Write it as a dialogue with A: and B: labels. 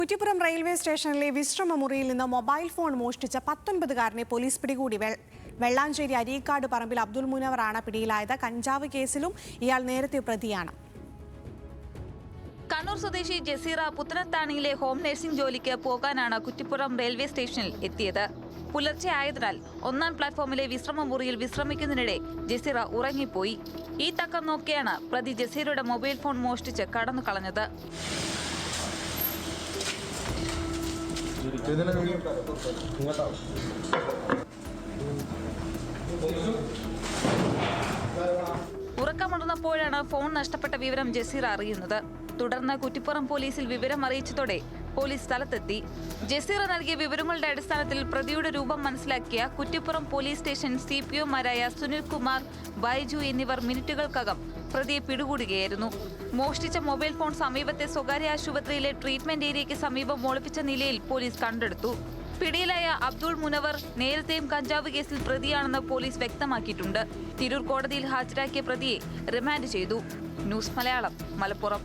A: Kuttippuram railway സ്റ്റേഷനിലെ വിശ്രമ മുറിയിൽ നിന്ന് മൊബൈൽ ഫോൺ മോഷ്ടിച്ച 19-കാരനെ പോലീസ് പിടികൂടി. വെള്ളാഞ്ചേരി അരീക്കാട് പറമ്പിൽ അബ്ദുൾ മുനവറാണ് പിടിയിലായത്. കഞ്ചാവ് കേസിലും ഇയാൾ നേരത്തെ പ്രതിയാണ്.
B: കണ്ണൂർ സ്വദേശി ജസീറ പുത്തനത്താണിയിലെ ഹോം നഴ്സിംഗ് ജോലിക്ക് പോകാനാണ് കുറ്റിപ്പുറം റെയിൽവേ സ്റ്റേഷനിൽ എത്തിയത്. പുലർച്ചെ ആയതിനാൽ ഒന്നാം പ്ലാറ്റ്ഫോമിലെ വിശ്രമ മുറിയിൽ വിശ്രമിക്കുന്നതിനിടെ ജസീറ ഉറങ്ങിപ്പോയി. ഈ തക്കം നോക്കിയാണ് പ്രതി ജസീറയുടെ മൊബൈൽ ഫോൺ മോഷ്ടിച്ച് കടന്നു കളഞ്ഞത്. ഉറക്കമുണർന്നപ്പോഴാണ് ഫോൺ നഷ്ടപ്പെട്ട വിവരം ജസീറ അറിയുന്നത്. തുടർന്ന് കുറ്റിപ്പുറം പോലീസിൽ വിവരം അറിയിച്ചതോടെ പോലീസ് സ്ഥലത്തെത്തി. ജസീറ നൽകിയ വിവരങ്ങളുടെ അടിസ്ഥാനത്തിൽ പ്രതിയുടെ രൂപം മനസ്സിലാക്കിയ കുറ്റിപ്പുറം പോലീസ് സ്റ്റേഷൻ CPOമാരായ സുനിൽകുമാർ, ബൈജു എന്നിവർ മിനിറ്റുകൾക്കകം പ്രതിയെ പിടികൂടുകയായിരുന്നു. മോഷ്ടിച്ച മൊബൈൽ ഫോൺ സമീപത്തെ സ്വകാര്യ ആശുപത്രിയിലെ ട്രീറ്റ്മെന്റ് ഏരിയയ്ക്ക് സമീപം ഒളിപ്പിച്ച നിലയിൽ പോലീസ് കണ്ടെടുത്തു. പിടിയിലായ അബ്ദുൾ മുനവർ നേരത്തെയും കഞ്ചാവ് കേസിൽ പ്രതിയാണെന്ന് പോലീസ് വ്യക്തമാക്കിയിട്ടുണ്ട്. തിരൂർ കോടതിയിൽ ഹാജരാക്കിയ പ്രതിയെ റിമാൻഡ് ചെയ്തു. ന്യൂസ് മലയാളം, മലപ്പുറം.